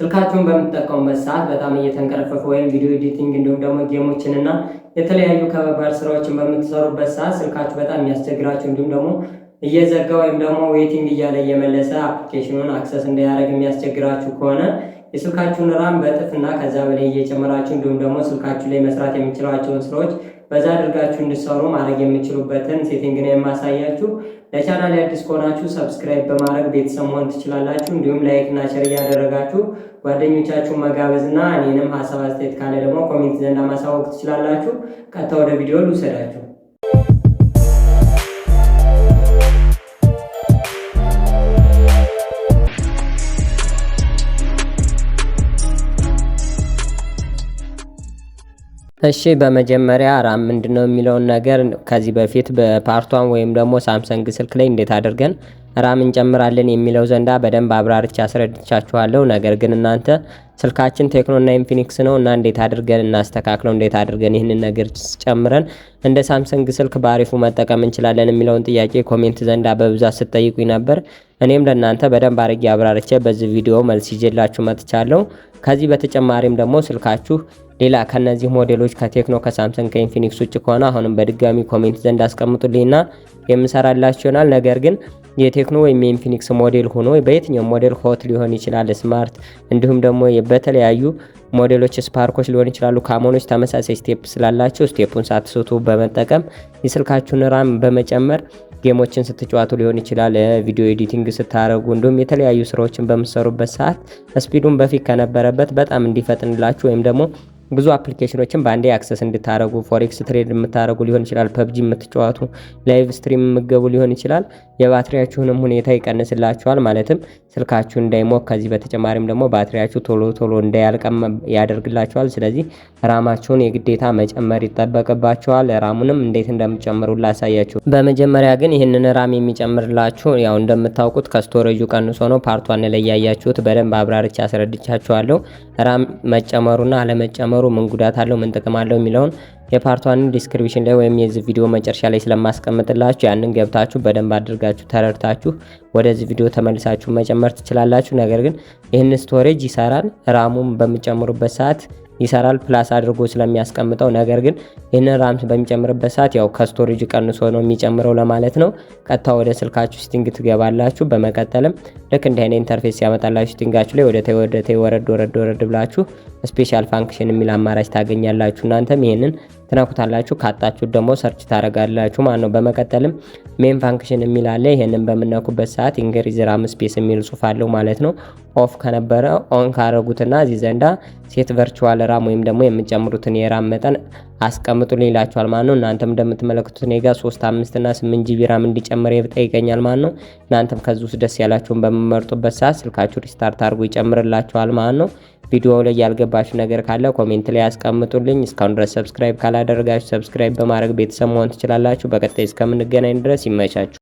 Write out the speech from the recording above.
ስልካችሁን በምትጠቀሙበት ሰዓት በጣም እየተንቀረፈፈ ወይም ቪዲዮ ኤዲቲንግ እንዲሁም ደግሞ ጌሞችንና የተለያዩ ከባባድ ስራዎችን በምትሰሩበት ሰዓት ስልካችሁ በጣም የሚያስቸግራችሁ እንዲሁም ደግሞ እየዘጋ ወይም ደግሞ ዌቲንግ እያለ እየመለሰ አፕሊኬሽኑን አክሰስ እንዳያደርግ የሚያስቸግራችሁ ከሆነ የስልካችሁን ራም በእጥፍና ከዛ በላይ እየጨመራችሁ እንዲሁም ደግሞ ስልካችሁ ላይ መስራት የሚችሏቸውን ስራዎች በዛ አድርጋችሁ እንድትሰሩ ማድረግ የምትችሉበትን ሴቲንግ ነው የማሳያችሁ። ለቻናል አዲስ ከሆናችሁ ሰብስክራይብ በማድረግ ቤተሰብ መሆን ትችላላችሁ። እንዲሁም ላይክ እና ሼር እያደረጋችሁ ጓደኞቻችሁን መጋበዝና እኔንም ሀሳብ አስተያየት ካለ ደግሞ ኮሜንት ዘንድ ማሳወቅ ትችላላችሁ። ቀጥታ ወደ ቪዲዮ ልውሰዳችሁ። እሺ በመጀመሪያ ራም ምንድነው የሚለውን ነገር ከዚህ በፊት በፓርቷን ወይም ደግሞ ሳምሰንግ ስልክ ላይ እንዴት አድርገን ራም እንጨምራለን የሚለው ዘንዳ በደንብ አብራርቻ አስረድቻችኋለሁ። ነገር ግን እናንተ ስልካችን ቴክኖ እና ኢንፊኒክስ ነው እና እንዴት አድርገን እናስተካክለው፣ እንዴት አድርገን ይህንን ነገር ጨምረን እንደ ሳምሰንግ ስልክ ባሪፉ መጠቀም እንችላለን የሚለውን ጥያቄ ኮሜንት ዘንዳ በብዛት ስትጠይቁኝ ነበር። እኔም ለእናንተ በደንብ አድርጌ አብራርቼ በዚህ ቪዲዮ መልስ ይዤላችሁ መጥቻለሁ። ከዚህ በተጨማሪም ደግሞ ስልካችሁ ሌላ ከነዚህ ሞዴሎች ከቴክኖ ከሳምሰንግ ከኢንፊኒክስ ውጭ ከሆነ አሁንም በድጋሚ ኮሜንት ዘንድ አስቀምጡልኝና የምሰራላችሁ ይሆናል። ነገር ግን የቴክኖ ወይም የኢንፊኒክስ ሞዴል ሆኖ በየትኛው ሞዴል ሆት ሊሆን ይችላል፣ ስማርት እንዲሁም ደግሞ በተለያዩ ሞዴሎች ስፓርኮች ሊሆን ይችላሉ። ካሞኖች ተመሳሳይ ስቴፕ ስላላቸው ስቴፑን ሳትስቱ በመጠቀም የስልካችሁን ራም በመጨመር ጌሞችን ስትጫወቱ ሊሆን ይችላል፣ ቪዲዮ ኤዲቲንግ ስታረጉ እንዲሁም የተለያዩ ስራዎችን በምትሰሩበት ሰዓት ስፒዱን በፊት ከነበረበት በጣም እንዲፈጥንላችሁ ወይም ደግሞ ብዙ አፕሊኬሽኖችን በአንዴ አክሰስ እንድታረጉ ፎሬክስ ትሬድ የምታረጉ ሊሆን ይችላል፣ ፐብጂ የምትጫወቱ ላይቭ ስትሪም የምትገቡ ሊሆን ይችላል። የባትሪያችሁንም ሁኔታ ይቀንስላችኋል፣ ማለትም ስልካችሁ እንዳይሞቅ። ከዚህ በተጨማሪም ደግሞ ባትሪያችሁ ቶሎ እንዳያልቀም ያደርግላችኋል። ስለዚህ ራማችሁን የግዴታ መጨመር ይጠበቅባችኋል። ራሙንም እንዴት እንደምትጨምሩ ላሳያችሁ። በመጀመሪያ ግን ይህንን ራም የሚጨምርላችሁ ያው እንደምታውቁት ከስቶሬጁ ቀንሶ ነው። ፓርቷን ላይ ያያችሁት በደንብ አብራርቻ አስረድቻችኋለሁ። ራም መጨመሩና አለመጨመሩ ምን ጉዳት አለው ምን ጥቅም አለው የሚለውን የፓርቷን ዲስክሪፕሽን ላይ ወይም የዚህ ቪዲዮ መጨረሻ ላይ ስለማስቀምጥላችሁ ያንን ገብታችሁ በደንብ አድርጋችሁ ተረድታችሁ ወደዚህ ቪዲዮ ተመልሳችሁ መጨመር ትችላላችሁ። ነገር ግን ይህን ስቶሬጅ ይሰራል፣ ራሙን በሚጨምሩበት ሰዓት ይሰራል ፕላስ አድርጎ ስለሚያስቀምጠው። ነገር ግን ይህንን ራም በሚጨምርበት ሰዓት ያው ከስቶሬጅ ቀንሶ ነው የሚጨምረው ለማለት ነው። ቀጥታ ወደ ስልካችሁ ሴቲንግ ትገባላችሁ። በመቀጠልም ልክ እንደ አይነት ኢንተርፌስ ያመጣላችሁ ሴቲንጋችሁ ላይ ወረድ ብላችሁ ስፔሻል ፋንክሽን የሚል አማራጭ ታገኛላችሁ። እናንተም ይሄንን ትነኩታላችሁ። ካጣችሁ ደግሞ ሰርች ታረጋላችሁ ማለት ነው። በመቀጠልም ሜን ፋንክሽን የሚል አለ። ይሄንን በመነኩበት ሰዓት ኢንክሪዝ ራም ስፔስ የሚል ጽሑፍ አለው ማለት ነው። ኦፍ ከነበረ ኦን ካረጉትና እዚህ ዘንዳ ሴት ቨርቹዋል ራም ወይም ደግሞ የምትጨምሩትን የራም መጠን አስቀምጡልኝ ይላችኋል ማለት ነው። እናንተም እንደምትመለከቱት እኔ ጋር 3፣ 5 እና 8 ጂቢ ራም እንዲጨምር ይጠይቀኛል ማለት ነው። እናንተም ከዚህ ውስጥ ደስ ያላችሁን በመመርጡበት ሰዓት ስልካችሁ ሪስታርት አድርጎ ይጨምርላችኋል ማለት ነው። ቪዲዮው ላይ ያልገባችሁ ነገር ካለ ኮሜንት ላይ አስቀምጡልኝ። እስካሁን ድረስ ሰብስክራይብ ካላደረጋችሁ ሰብስክራይብ በማድረግ ቤተሰብ መሆን ትችላላችሁ። በቀጣይ እስከምንገናኝ ድረስ ይመቻችሁ።